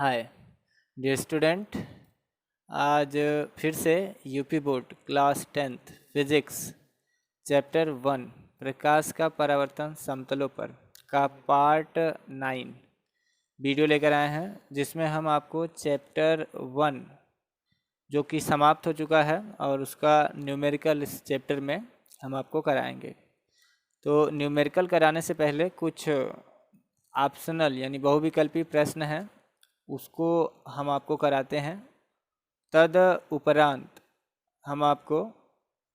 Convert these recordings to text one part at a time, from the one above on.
Hi dear student. आज फिर से UP board class 10th physics chapter 1 प्रकाश का परावर्तन समतलों पर का पार्ट 9 वीडियो लेकर आए हैं, जिसमें हम आपको चैप्टर 1 जो कि समाप्त हो चुका है और उसका न्यूमेरिकल इस चैप्टर में हम आपको कराएंगे। तो न्यूमेरिकल कराने से पहले कुछ ऑप्शनल यानी बहुविकल्पी प्रश्न हैं, उसको हम आपको कराते हैं। तद उपरांत हम आपको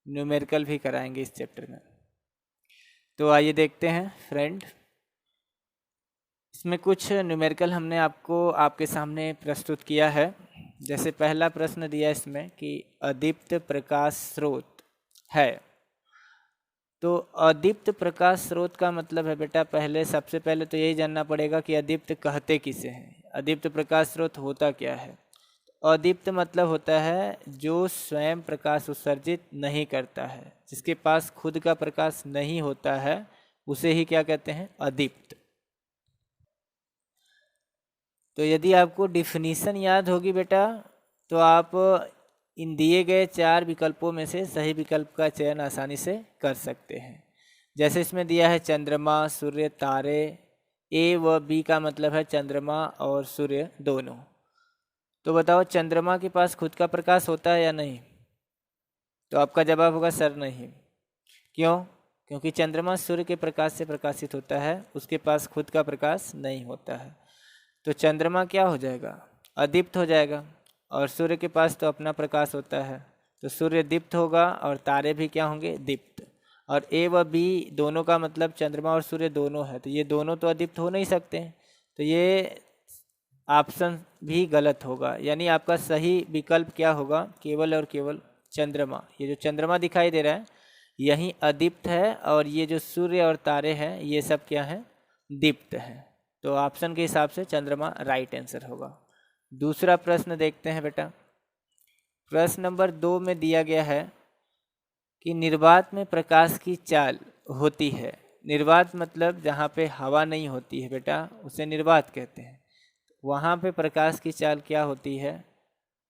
न्यूमेरिकल भी कराएंगे इस चैप्टर में। तो आइए देखते हैं फ्रेंड, इसमें कुछ न्यूमेरिकल हमने आपके सामने प्रस्तुत किया है। जैसे पहला प्रश्न दिया इसमें कि अदीप्त प्रकाश स्रोत है। तो अदीप्त प्रकाश स्रोत का मतलब है बेटा, सबसे पहले तो यही जानना पड़ेगा कि अदीप्त कहते किसे हैं, अदीप्त प्रकाश स्रोत होता क्या है। अदीप्त मतलब होता है जो स्वयं प्रकाश उत्सर्जित नहीं करता है, जिसके पास खुद का प्रकाश नहीं होता है, उसे ही क्या कहते हैं, अदीप्त। तो यदि आपको डिफिनीशन याद होगी बेटा, तो आप इन दिए गए 4 विकल्पों में से सही विकल्प का चयन आसानी से कर सकते हैं। जैसे इसमें दिया है चंद्रमा, सूर्य, तारे। ए व बी का मतलब है चंद्रमा और सूर्य दोनों। तो बताओ, चंद्रमा के पास खुद का प्रकाश होता है या नहीं? तो आपका जवाब होगा सर नहीं। क्यों? क्योंकि चंद्रमा सूर्य के प्रकाश से प्रकाशित होता है, उसके पास खुद का प्रकाश नहीं होता है। तो चंद्रमा क्या हो जाएगा, अदीप्त हो जाएगा। और सूर्य के पास तो अपना प्रकाश होता है, तो सूर्य दीप्त होगा और तारे भी क्या होंगे, दीप्त। और ए व बी दोनों का मतलब चंद्रमा और सूर्य दोनों है, तो ये दोनों तो अदीप्त हो नहीं सकते हैं। तो ये ऑप्शन भी गलत होगा, यानी आपका सही विकल्प क्या होगा, केवल और केवल चंद्रमा। ये जो चंद्रमा दिखाई दे रहा है यही अदीप्त है, और ये जो सूर्य और तारे हैं ये सब क्या है, दीप्त है। तो ऑप्शन के हिसाब से चंद्रमा राइट आंसर होगा। दूसरा प्रश्न देखते हैं बेटा। प्रश्न नंबर 2 में दिया गया है कि निर्वात में प्रकाश की चाल होती है। निर्वात मतलब जहाँ पे हवा नहीं होती है बेटा, उसे निर्वात कहते हैं। वहाँ पे प्रकाश की चाल क्या होती है,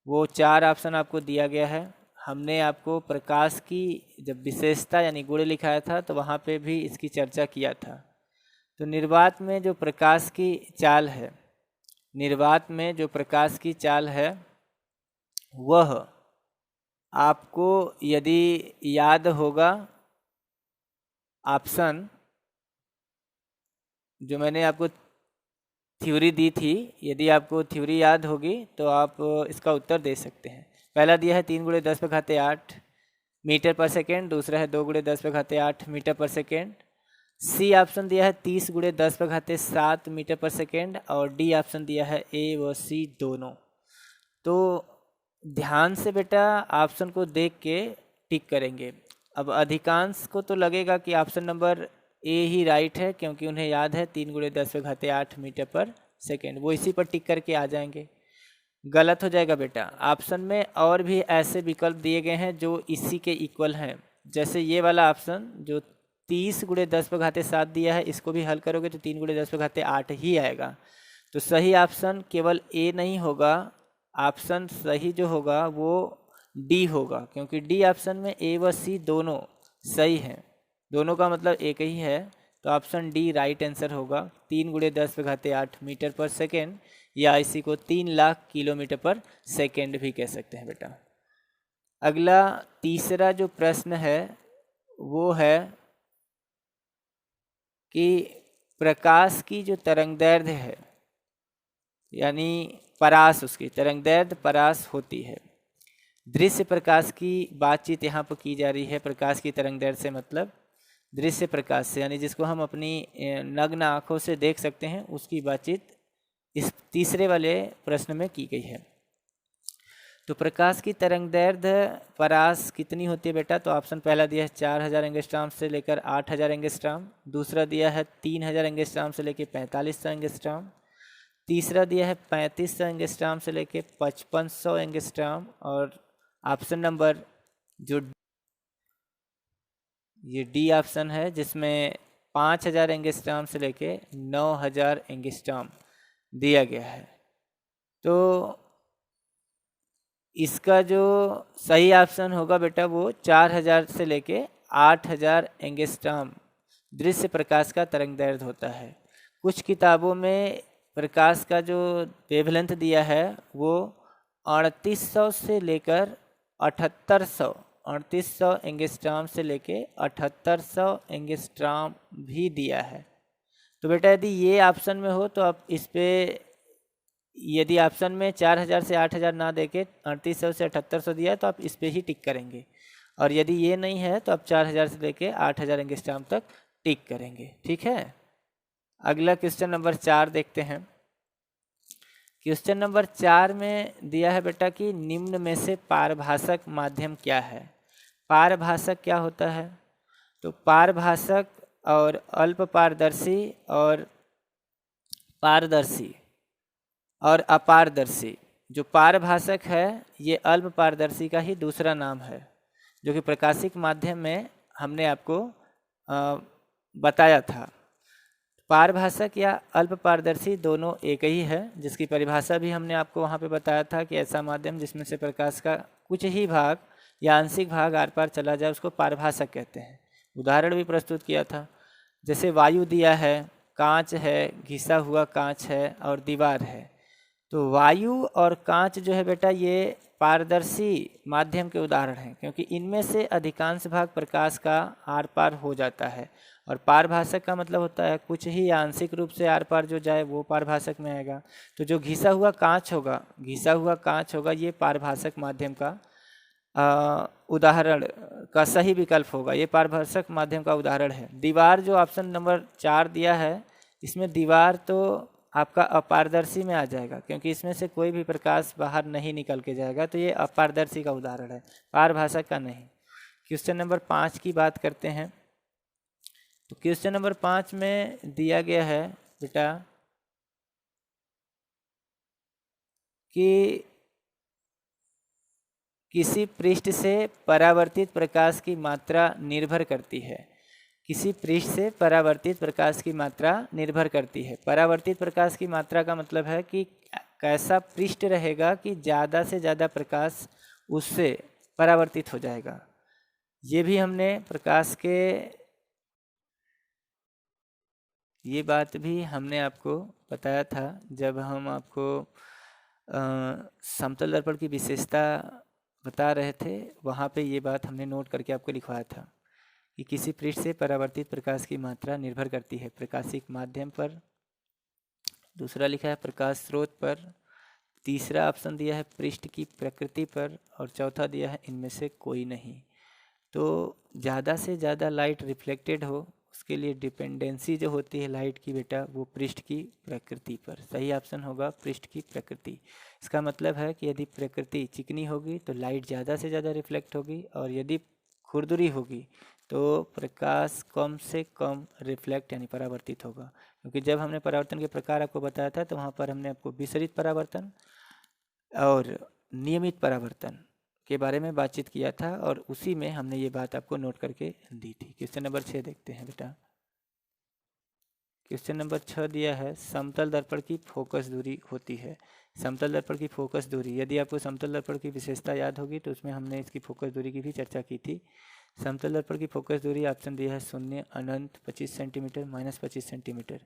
वो 4 ऑप्शन आपको दिया गया है। हमने आपको प्रकाश की जब विशेषता यानी गुण लिखाया था, तो वहाँ पे भी इसकी चर्चा किया था। तो निर्वात में जो प्रकाश की चाल है, निर्वात में जो प्रकाश की चाल है, वह आपको यदि याद होगा, ऑप्शन जो मैंने आपको थ्योरी दी थी, यदि आपको थ्योरी याद होगी तो आप इसका उत्तर दे सकते हैं। पहला दिया है 3 × 10⁸ मीटर पर सेकेंड, दूसरा है 2 × 10⁸ मीटर पर सेकेंड। सी ऑप्शन दिया है 30 × 10⁷ मीटर पर सेकेंड, और डी ऑप्शन दिया है ए व सी दोनों। तो ध्यान से बेटा ऑप्शन को देख के टिक करेंगे। अब अधिकांश को तो लगेगा कि option number A he right है, क्योंकि उन्हें याद है 3 × 10⁸ मीटर पर सेकेंड, वो इसी पर टिक करके आ जाएंगे। गलत हो जाएगा बेटा। ऑप्शन में और भी ऐसे विकल्प दिए गए हैं जो इसी के इक्वल हैं। जैसे ये वाला ऑप्शन जो 30 × 10⁸ दिया है, इसको भी हल करोगे तो 3 × 10⁸ ही आएगा। तो सही ऑप्शन केवल ए नहीं होगा, ऑप्शन सही जो होगा वो डी होगा, क्योंकि डी ऑप्शन में ए व सी दोनों सही हैं, दोनों का मतलब एक ही है। तो ऑप्शन डी राइट आंसर होगा, 3 × 10⁸ मीटर पर सेकेंड, या इसी को 3 लाख किलोमीटर पर सेकेंड भी कह सकते हैं बेटा। अगला तीसरा जो प्रश्न है वो है कि प्रकाश की जो तरंगदैर्ध्य है, यानी परास, उसकी तरंगदैर्ध्य परास होती है। दृश्य प्रकाश की बातचीत यहाँ पर की जा रही है। प्रकाश की तरंगदैर्ध्य से मतलब दृश्य प्रकाश से, यानी जिसको हम अपनी नग्न आँखों से देख सकते हैं, उसकी बातचीत इस तीसरे वाले प्रश्न में की गई है। तो प्रकाश की तरंगदैर्ध्य परास कितनी होती है बेटा? तो ऑप्शन पहला दिया है 4000 एंगस्ट्रॉम से लेकर 8000 एंगस्ट्रॉम, दूसरा दिया है 3000 एंगस्ट्रॉम से लेकर 4500 एंगस्ट्रॉम, तीसरा दिया है 3500 एंगस्ट्रॉम से लेकर 5500 एंगस्ट्रॉम, और ऑप्शन नंबर जो ये डी ऑप्शन है जिसमें 5000 एंगस्ट्रॉम से लेके 9000 एंगस्ट्रॉम दिया गया है। तो इसका जो सही ऑप्शन होगा बेटा वो 4000 से लेके 8000 एंगस्ट्रॉम दृश्य प्रकाश का तरंग दैर्ध्य होता है। कुछ किताबों में प्रकाश का जो वेवलेंथ दिया है वो 3800 से लेकर 7800 3800 एंगस्ट्रॉम से लेके 7800 एंगस्ट्रॉम भी दिया है। तो बेटा यदि ये ऑप्शन में हो तो आप इस पे, यदि ऑप्शन में 4000 से 8000 ना देके 3800 से 7800 दिया है तो आप इस पे ही टिक करेंगे, और यदि ये नहीं है तो आप 4000 से लेके 8000 एंगस्ट्रॉम तक टिक करेंगे। ठीक है, अगला क्वेश्चन नंबर 4 देखते हैं। क्वेश्चन नंबर 4 में दिया है बेटा कि निम्न में से पारभाषक माध्यम क्या है। पारभाषक क्या होता है? तो पारभाषक और अल्प पारदर्शी और पारदर्शी और अपारदर्शी, जो पारभाषक है ये अल्प पारदर्शी का ही दूसरा नाम है, जो कि प्रकाशिक माध्यम में हमने आपको बताया था। पारभाषक या अल्प पारदर्शी दोनों एक ही है, जिसकी परिभाषा भी हमने आपको वहाँ पे बताया था कि ऐसा माध्यम जिसमें से प्रकाश का कुछ ही भाग या आंशिक भाग आर पार चला जाए उसको पारभाषक कहते हैं। उदाहरण भी प्रस्तुत किया था, जैसे वायु दिया है, कांच है, घिसा हुआ कांच है और दीवार है। तो वायु और कांच जो है बेटा ये पारदर्शी माध्यम के उदाहरण हैं, क्योंकि इनमें से अधिकांश भाग प्रकाश का आर पार हो जाता है। और पारभाषक का मतलब होता है कुछ ही आंशिक रूप से आर पार जो जाए वो पारभाषक में आएगा। तो जो घिसा हुआ कांच होगा ये पारभाषक माध्यम का उदाहरण का सही विकल्प होगा, ये पारभाषक माध्यम का उदाहरण है। दीवार जो ऑप्शन नंबर 4 दिया है, इसमें दीवार तो आपका अपारदर्शी में आ जाएगा, क्योंकि इसमें से कोई भी प्रकाश बाहर नहीं निकल के जाएगा, तो ये अपारदर्शी का उदाहरण है, पारभाषक का नहीं। क्वेश्चन नंबर 5 की बात करते हैं। तो क्वेश्चन नंबर 5 में दिया गया है बेटा कि किसी पृष्ठ से परावर्तित प्रकाश की मात्रा निर्भर करती है। किसी पृष्ठ से परावर्तित प्रकाश की मात्रा निर्भर करती है। परावर्तित प्रकाश की मात्रा का मतलब है कि कैसा पृष्ठ रहेगा कि ज़्यादा से ज़्यादा प्रकाश उससे परावर्तित हो जाएगा। ये भी हमने प्रकाश के, ये बात भी हमने आपको बताया था जब हम आपको समतल दर्पण की विशेषता बता रहे थे, वहाँ पे ये बात हमने नोट करके आपको लिखवाया था कि किसी पृष्ठ से परावर्तित प्रकाश की मात्रा निर्भर करती है प्रकाशिक माध्यम पर। दूसरा लिखा है प्रकाश स्रोत पर। तीसरा ऑप्शन दिया है पृष्ठ की प्रकृति पर, और चौथा दिया है इनमें से कोई नहीं। तो ज़्यादा से ज़्यादा लाइट रिफ्लेक्टेड हो उसके लिए डिपेंडेंसी जो होती है लाइट की बेटा वो पृष्ठ की प्रकृति पर। सही ऑप्शन होगा पृष्ठ की प्रकृति। इसका मतलब है कि यदि प्रकृति चिकनी होगी तो लाइट ज़्यादा से ज़्यादा रिफ्लेक्ट होगी, और यदि खुरदुरी होगी तो प्रकाश कम से कम रिफ्लेक्ट यानी परावर्तित होगा। क्योंकि जब हमने परावर्तन के प्रकार आपको बताया था तो वहाँ पर हमने आपको विसरित परावर्तन और नियमित परावर्तन के बारे में बातचीत किया था, और उसी में हमने ये बात आपको नोट करके दी थी। क्वेश्चन नंबर 6 देखते हैं बेटा। क्वेश्चन नंबर 6 दिया है समतल दर्पण की फोकस दूरी होती है। समतल दर्पण की फोकस दूरी, यदि आपको समतल दर्पण की विशेषता याद होगी तो उसमें हमने इसकी फोकस दूरी की भी चर्चा की थी। समतल दर्पण की फोकस दूरी ऑप्शन दिया है 0, अनंत, 25 सेंटीमीटर, -25 सेंटीमीटर।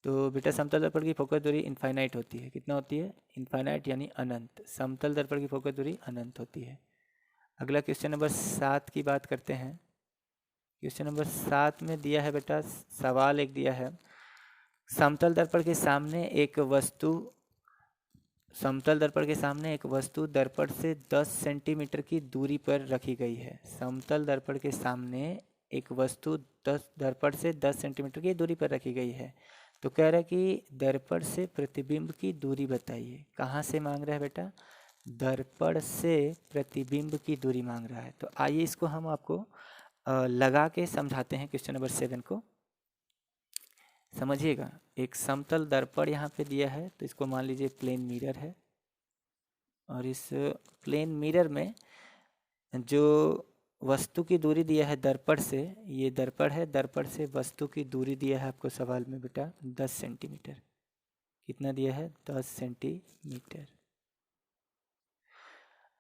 तो बेटा समतल दर्पण की फोकस दूरी इनफाइनाइट होती है। कितना होती है? इनफाइनाइट यानी अनंत। समतल दर्पण की फोकस दूरी अनंत होती है। अगला क्वेश्चन नंबर 7 की बात करते हैं। क्वेश्चन नंबर 7 में दिया है बेटा, सवाल एक दिया है, समतल दर्पण के सामने एक वस्तु दर्पण से 10 सेंटीमीटर की दूरी पर रखी गई है। समतल दर्पण के सामने एक वस्तु दर्पण से 10 सेंटीमीटर की दूरी पर रखी गई है। तो कह रहा है कि दर्पण से प्रतिबिंब की दूरी बताइए। कहाँ से मांग रहा है बेटा? दर्पण से प्रतिबिंब की दूरी मांग रहा है। तो आइए इसको हम आपको लगा के समझाते हैं। क्वेश्चन नंबर 7 को समझिएगा। एक समतल दर्पण यहाँ पे दिया है, तो इसको मान लीजिए प्लेन मिरर है, और इस प्लेन मिरर में जो वस्तु की दूरी दिया है दर्पण से, ये दर्पण है, दर्पण से वस्तु की दूरी दिया है आपको सवाल में बेटा 10 सेंटीमीटर। कितना दिया है 10 सेंटीमीटर।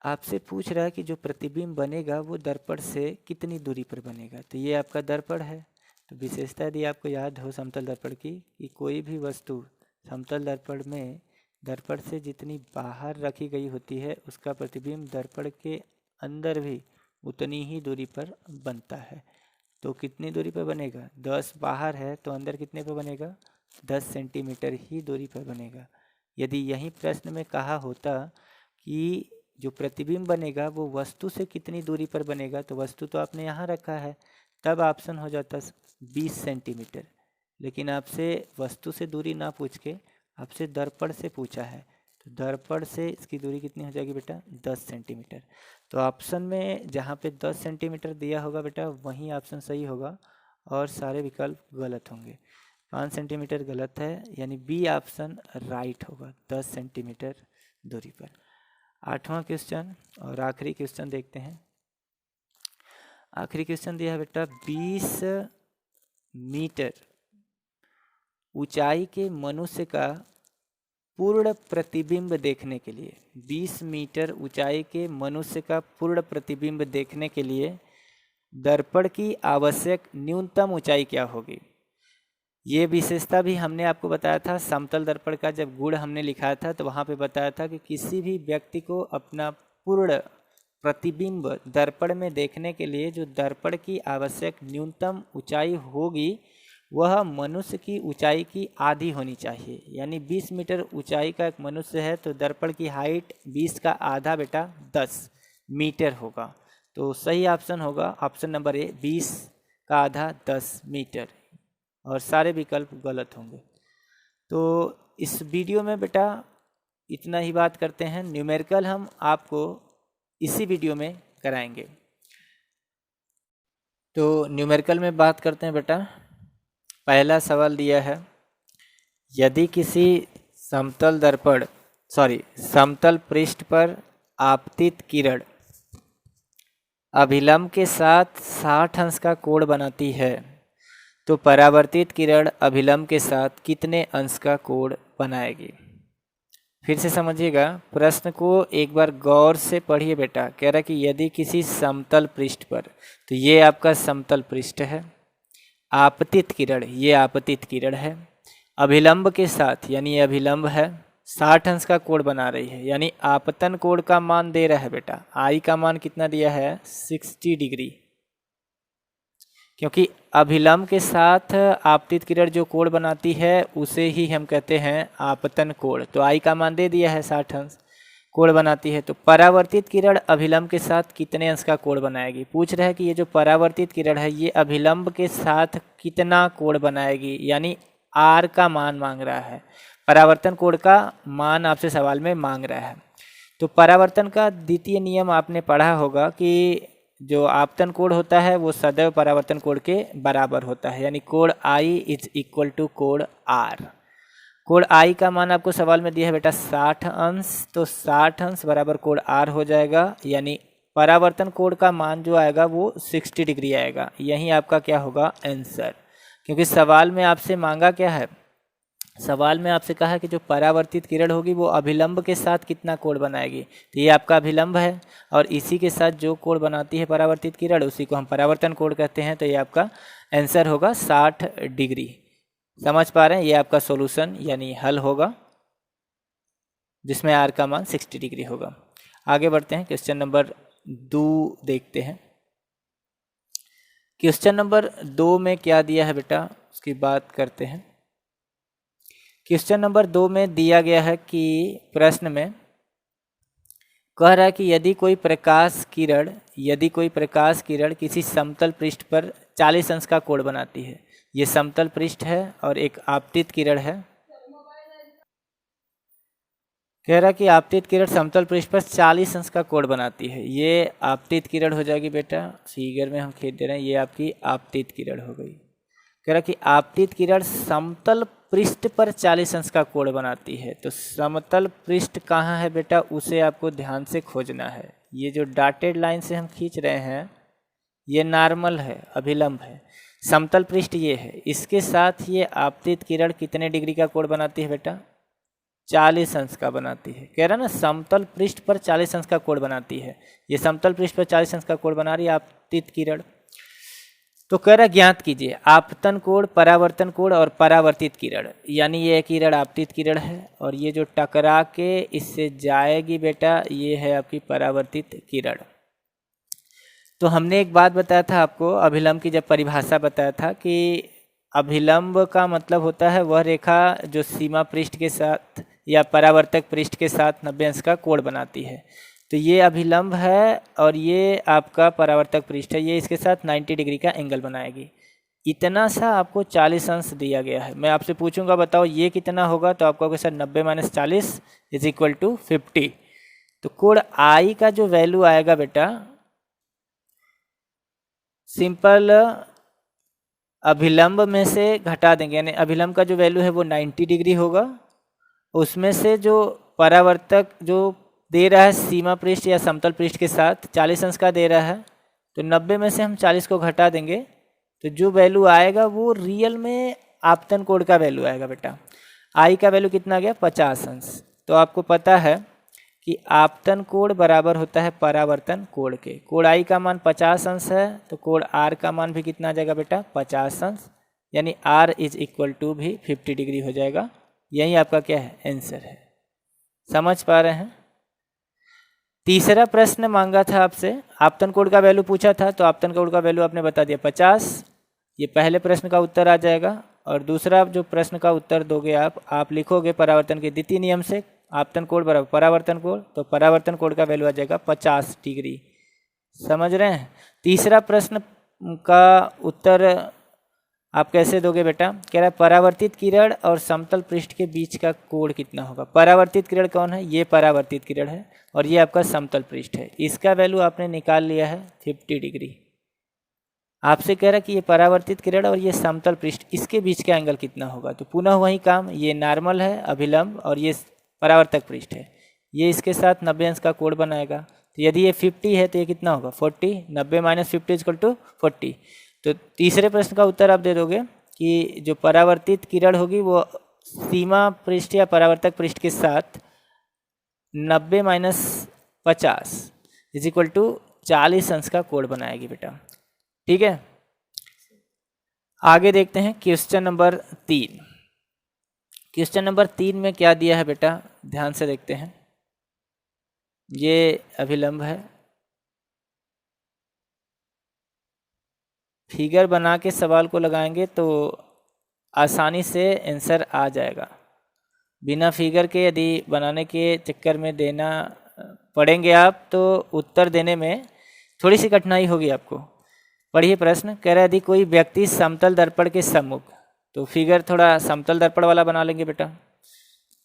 आपसे पूछ रहा है कि जो प्रतिबिंब बनेगा वो दर्पण से कितनी दूरी पर बनेगा। तो ये आपका दर्पण है। तो विशेषता यदि आपको याद हो समतल दर्पण की कि कोई भी वस्तु समतल दर्पण में दर्पण से जितनी बाहर रखी गई होती है उसका प्रतिबिंब दर्पण के अंदर भी उतनी ही दूरी पर बनता है। तो कितनी दूरी पर बनेगा, 10 बाहर है तो अंदर कितने पर बनेगा, 10 सेंटीमीटर ही दूरी पर बनेगा। यदि यही प्रश्न में कहा होता कि जो प्रतिबिंब बनेगा वो वस्तु से कितनी दूरी पर बनेगा, तो वस्तु तो आपने यहाँ रखा है, तब ऑप्शन हो जाता 20 सेंटीमीटर। लेकिन आपसे वस्तु से दूरी ना पूछ के आपसे दर्पण से पूछा है, तो दर्पण से इसकी दूरी कितनी हो जाएगी बेटा, 10 सेंटीमीटर। तो ऑप्शन में जहाँ पे 10 सेंटीमीटर दिया होगा बेटा वहीं ऑप्शन सही होगा और सारे विकल्प गलत होंगे। 5 सेंटीमीटर गलत है, यानी बी ऑप्शन राइट होगा, 10 सेंटीमीटर दूरी पर। 8वां क्वेश्चन और आखिरी क्वेश्चन देखते हैं। आखिरी क्वेश्चन दिया है बेटा 20 मीटर ऊंचाई के मनुष्य का पूर्ण प्रतिबिंब देखने के लिए, 20 मीटर ऊंचाई के मनुष्य का पूर्ण प्रतिबिंब देखने के लिए दर्पण की आवश्यक न्यूनतम ऊंचाई क्या होगी। ये विशेषता भी हमने आपको बताया था समतल दर्पण का, जब गुण हमने लिखा था तो वहाँ पे बताया था कि किसी भी व्यक्ति को अपना पूर्ण प्रतिबिंब दर्पण में देखने के लिए जो दर्पण की आवश्यक न्यूनतम ऊंचाई होगी वह मनुष्य की ऊंचाई की आधी होनी चाहिए। यानी 20 मीटर ऊंचाई का एक मनुष्य है तो दर्पण की हाइट 20 का आधा बेटा 10 मीटर होगा। तो सही ऑप्शन होगा ऑप्शन नंबर ए, 20 का आधा 10 मीटर, और सारे विकल्प गलत होंगे। तो इस वीडियो में बेटा इतना ही बात करते हैं। न्यूमेरिकल हम आपको इसी वीडियो में कराएंगे। तो न्यूमेरिकल में बात करते हैं बेटा। पहला सवाल दिया है, यदि किसी समतल पृष्ठ पर आपतित किरण अभिलंब के साथ 60 अंश का कोण बनाती है तो परावर्तित किरण अभिलंब के साथ कितने अंश का कोण बनाएगी। फिर से समझिएगा, प्रश्न को एक बार गौर से पढ़िए बेटा। कह रहा कि यदि किसी समतल पृष्ठ पर, तो ये आपका समतल पृष्ठ है, आपतित किरण, ये आपतित किरण है, अभिलंब के साथ यानी ये अभिलंब है, 60 अंश का कोण बना रही है, यानी आपतन कोण का मान दे रहा है बेटा। आई का मान कितना दिया है, 60 डिग्री, क्योंकि अभिलंब के साथ आपतित किरण जो कोण बनाती है उसे ही हम कहते हैं आपतन कोण। तो आई का मान दे दिया है 60 अंश कोण बनाती है। तो परावर्तित किरण अभिलंब के साथ कितने अंश का कोण बनाएगी। पूछ रहा है कि ये जो परावर्तित किरण है ये अभिलंब के साथ कितना कोण बनाएगी, यानी आर का मान मांग रहा है। परावर्तन कोण का मान आपसे सवाल में मांग रहा है। तो परावर्तन का द्वितीय नियम आपने पढ़ा होगा कि जो आपतन कोण होता है वो सदैव परावर्तन कोण के बराबर होता है, यानी कोण आई इज इक्वल टू कोण आर। कोण आई का मान आपको सवाल में दिया है बेटा 60 अंश, तो 60 अंश बराबर कोण आर हो जाएगा, यानी परावर्तन कोण का मान जो आएगा वो 60 डिग्री आएगा। यही आपका क्या होगा आंसर, क्योंकि सवाल में आपसे मांगा क्या है, सवाल में आपसे कहा है कि जो परावर्तित किरण होगी वो अभिलंब के साथ कितना कोण बनाएगी। तो ये आपका अभिलंब है और इसी के साथ जो कोण बनाती है परावर्तित किरण उसी को हम परावर्तन कोण कहते हैं। तो ये आपका आंसर होगा 60 डिग्री। समझ पा रहे हैं, ये आपका सॉल्यूशन यानी हल होगा जिसमें आर का मान 60 डिग्री होगा। आगे बढ़ते हैं, क्वेश्चन नंबर 2 देखते हैं। क्वेश्चन नंबर 2 में क्या दिया है बेटा उसकी बात करते हैं। क्वेश्चन नंबर 2 में दिया गया है कि प्रश्न में कह रहा है कि यदि कोई प्रकाश किरण किसी समतल पृष्ठ पर 40 अंश का कोण बनाती है। ये समतल पृष्ठ है और एक आपतित किरण है। कह रहा है कि आपतित किरण समतल पृष्ठ पर 40 अंश का कोण बनाती है। ये आपतित किरण हो जाएगी बेटा, फिगर में हम खींच दे रहे हैं, ये आपकी आपतित किरण हो गई। कह रहा कि आपतित किरण समतल पृष्ठ पर 40 अंश का कोण बनाती है। तो समतल पृष्ठ कहाँ है बेटा, उसे आपको ध्यान से खोजना है। ये जो डॉटेड लाइन से हम खींच रहे हैं ये नॉर्मल है, अभिलंब है। समतल पृष्ठ ये है, इसके साथ ये आपतित किरण कितने डिग्री का कोण बनाती है बेटा, 40 अंश का बनाती है। कह रहा ना समतल पृष्ठ पर 40 अंश का कोण बनाती है। ये समतल पृष्ठ पर 40 अंश का कोण बना रही है आपतित किरण। तो कह रहा ज्ञात कीजिए आपतन कोण, परावर्तन कोण और परावर्तित किरण। यानी ये किरण आपतित किरण है और ये जो टकरा के इससे जाएगी बेटा, ये है आपकी परावर्तित किरण। तो हमने एक बात बताया था आपको, अभिलंब की जब परिभाषा बताया था कि अभिलंब का मतलब होता है वह रेखा जो सीमा पृष्ठ के साथ या परावर्तक पृष्ठ के साथ 90 अंश का कोण बनाती है। तो ये अभिलंब है और ये आपका परावर्तक पृष्ठ है, ये इसके साथ 90 डिग्री का एंगल बनाएगी। इतना सा आपको 40 अंश दिया गया है। मैं आपसे पूछूंगा बताओ ये कितना होगा, तो आपको सर 90 - 40 = 50। तो कोण आई का जो वैल्यू आएगा बेटा, सिंपल अभिलंब में से घटा देंगे, यानी अभिलंब का जो वैल्यू है वो 90 डिग्री होगा। उसमें से जो परावर्तक जो दे रहा है सीमा पृष्ठ या समतल पृष्ठ के साथ 40 अंश का दे रहा है, तो 90 में से हम 40 को घटा देंगे, तो जो वैल्यू आएगा वो रियल में आपतन कोण का वैल्यू आएगा बेटा। आई का वैल्यू कितना आ गया, 50 अंश। तो आपको पता है कि आपतन कोण बराबर होता है परावर्तन कोण के। कोण आई का मान 50 अंश है, तो कोण आर का मान भी कितना आ जाएगा बेटा, 50 अंश। यानी आर = भी 50 डिग्री हो जाएगा। यही आपका क्या है, आंसर है। समझ पा रहे हैं। तीसरा प्रश्न मांगा था आपसे, आपतन कोण का वैल्यू पूछा था, तो आपतन कोण का वैल्यू आपने बता दिया 50। ये पहले प्रश्न का उत्तर आ जाएगा। और दूसरा जो प्रश्न का उत्तर दोगे आप लिखोगे परावर्तन के द्वितीय नियम से आपतन कोण बराबर परावर्तन कोण, तो परावर्तन कोण का वैल्यू आ जाएगा 50 डिग्री। समझ रहे हैं। तीसरा प्रश्न का उत्तर आप कैसे दोगे बेटा, कह रहा है परावर्तित किरण और समतल पृष्ठ के बीच का कोण कितना होगा। परावर्तित किरण कौन है, ये परावर्तित किरण है और ये आपका समतल पृष्ठ है। इसका वैल्यू आपने निकाल लिया है 50 डिग्री। आपसे कह रहा है कि ये परावर्तित किरण और ये समतल पृष्ठ, इसके बीच का एंगल कितना होगा। तो पुनः वही काम, ये नॉर्मल है अभिलंब और ये परावर्तक पृष्ठ है, ये इसके साथ 90 अंश का कोण बनाएगा। तो यदि ये 50 है तो ये कितना होगा, 40। 90 - 50 = 40। तो तीसरे प्रश्न का उत्तर आप दे दोगे कि जो परावर्तित किरण होगी वो सीमा पृष्ठ या परावर्तक पृष्ठ के साथ 90 - 50 = 40 अंश का कोण बनाएगी बेटा। ठीक है। आगे देखते हैं क्वेश्चन नंबर 3। क्वेश्चन नंबर 3 में क्या दिया है बेटा, ध्यान से देखते हैं। ये अभिलंब है, फिगर बना के सवाल को लगाएंगे तो आसानी से आंसर आ जाएगा। बिना फिगर के यदि बनाने के चक्कर में देना पड़ेंगे आप, तो उत्तर देने में थोड़ी सी कठिनाई होगी आपको। पढ़िए प्रश्न। कह रहा है यदि कोई व्यक्ति समतल दर्पण के सम्मुख, तो फिगर थोड़ा समतल दर्पण वाला बना लेंगे बेटा।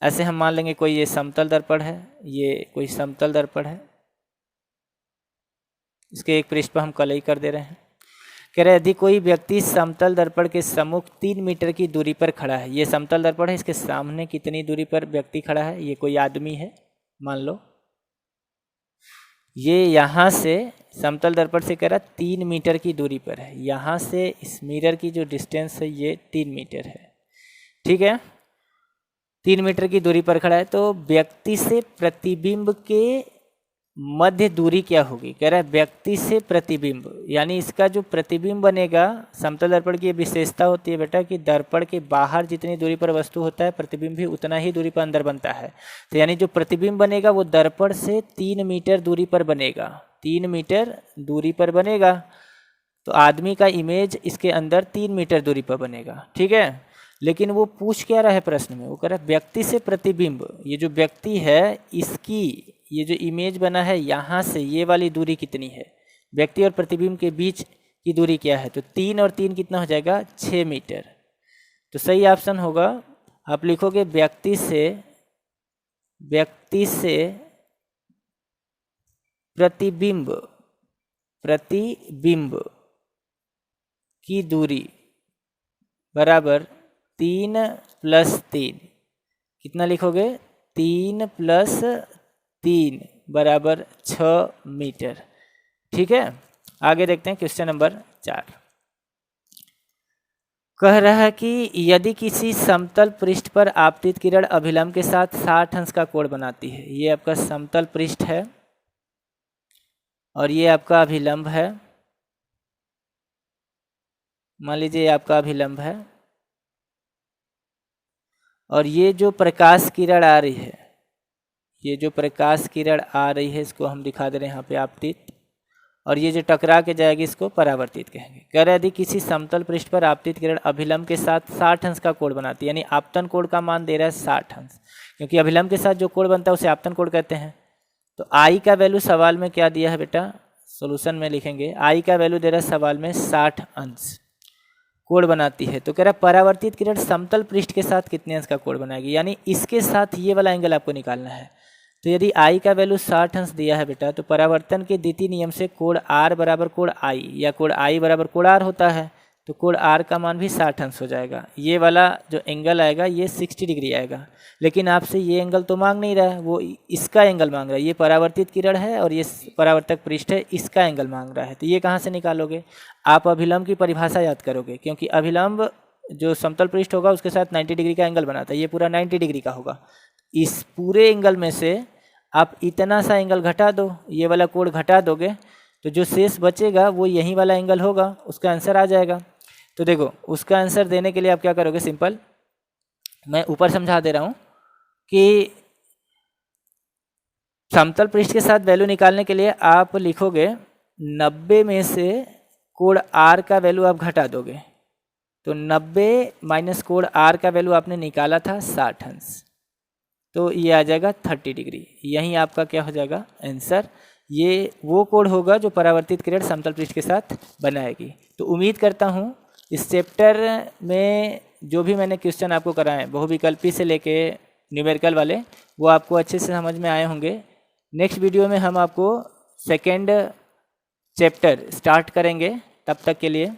ऐसे हम मान लेंगे कोई ये समतल दर्पण है, ये कोई समतल दर्पण है, इसके एक पृष्ठ पर हम कलई कर दे रहे हैं। कह रहे यदि कोई व्यक्ति समतल दर्पण के सम्मुख 3 मीटर की दूरी पर खड़ा है, ये समतल दर्पण है, इसके सामने कितनी दूरी पर व्यक्ति खड़ा है, ये कोई आदमी है मान लो। ये यहाँ से समतल दर्पण से कह रहा 3 मीटर की दूरी पर है, यहाँ से इस मिरर की जो डिस्टेंस है ये 3 मीटर है। ठीक है, 3 मीटर की दूरी पर खड़ा है। तो व्यक्ति से प्रतिबिंब के मध्य दूरी क्या होगी। कह रहा है व्यक्ति से प्रतिबिंब, यानी इसका जो प्रतिबिंब बनेगा, समतल दर्पण की विशेषता होती है बेटा कि दर्पण के बाहर जितनी दूरी पर वस्तु होता है, प्रतिबिंब भी उतना ही दूरी पर अंदर बनता है। तो यानी जो प्रतिबिंब बनेगा वो दर्पण से 3 मीटर दूरी पर बनेगा, 3 मीटर दूरी पर बनेगा। तो आदमी का इमेज इसके अंदर 3 मीटर दूरी पर बनेगा। ठीक है, लेकिन वो पूछ क्या रहा है प्रश्न में, वो कह रहा है व्यक्ति से प्रतिबिंब, ये जो व्यक्ति है इसकी ये जो इमेज बना है यहाँ से ये वाली दूरी कितनी है, व्यक्ति और प्रतिबिंब के बीच की दूरी क्या है। तो 3 और 3 कितना हो जाएगा, 6 मीटर। तो सही ऑप्शन होगा, आप लिखोगे व्यक्ति से प्रतिबिंब की दूरी बराबर 3 + 3, कितना लिखोगे, 3 + 3 बराबर 6 मीटर। ठीक है, आगे देखते हैं क्वेश्चन नंबर 4। कह रहा है कि यदि किसी समतल पृष्ठ पर आपतित किरण अभिलंब के साथ 60 अंश का कोण बनाती है, ये आपका समतल पृष्ठ है और ये आपका अभिलंब है, मान लीजिए आपका अभिलंब है, और ये जो प्रकाश किरण आ रही है, ये जो प्रकाश किरण आ रही है इसको हम दिखा दे रहे हैं यहाँ पे आपतित, और ये जो टकरा के जाएगी इसको परावर्तित कहेंगे। कह रहे यदि किसी समतल पृष्ठ पर आपतित किरण अभिलंब के साथ 60 अंश का कोण बनाती है, यानी आपतन कोण का मान दे रहा है 60 अंश, क्योंकि अभिलंब के साथ जो कोण बनता है उसे आपतन कोण कहते हैं। तो आई का वैल्यू सवाल में क्या दिया है बेटा, सोल्यूशन में लिखेंगे, आई का वैल्यू दे रहा है सवाल में 60 अंश कोण बनाती है। तो कह रहा परावर्तित किरण समतल पृष्ठ के साथ कितने अंश का कोण बनाएगी, यानी इसके साथ ये वाला एंगल आपको निकालना है। तो यदि आई का वैल्यू 60 अंश दिया है बेटा, तो परावर्तन के द्वितीय नियम से कोण आर बराबर कोण आई या कोण आई बराबर कोण आर होता है, तो कोण आर का मान भी 60 अंश हो जाएगा। ये वाला जो एंगल आएगा ये 60 डिग्री आएगा, लेकिन आपसे ये एंगल तो मांग नहीं रहा है, वो इसका एंगल मांग रहा है। ये परावर्तित किरण है और ये परावर्तक पृष्ठ है, इसका एंगल मांग रहा है। तो ये कहाँ से निकालोगे, आप अभिलंब की परिभाषा याद करोगे, क्योंकि अभिलंब जो समतल पृष्ठ होगा उसके साथ 90 डिग्री का एंगल बनाता है, ये पूरा 90 डिग्री का होगा। इस पूरे एंगल में से आप इतना सा एंगल घटा दो, ये वाला कोण घटा दोगे, तो जो शेष बचेगा वो यही वाला एंगल होगा, उसका आंसर आ जाएगा। तो देखो उसका आंसर देने के लिए आप क्या करोगे, सिंपल मैं ऊपर समझा दे रहा हूँ कि समतल पृष्ठ के साथ वैल्यू निकालने के लिए आप लिखोगे 90 में से कोण आर का वैल्यू आप घटा दोगे, तो 90 माइनस कोण आर का वैल्यू आपने निकाला था 60 अंश, तो ये आ जाएगा 30 डिग्री। यही आपका क्या हो जाएगा आंसर, ये वो कोण होगा जो परावर्तित किरण समतल पृष्ठ के साथ बनाएगी। तो उम्मीद करता हूँ इस चैप्टर में जो भी मैंने क्वेश्चन आपको कराए बहुविकल्पी से लेके न्यूमेरिकल वाले, वो आपको अच्छे से समझ में आए होंगे। नेक्स्ट वीडियो में हम आपको सेकेंड चैप्टर स्टार्ट करेंगे, तब तक के लिए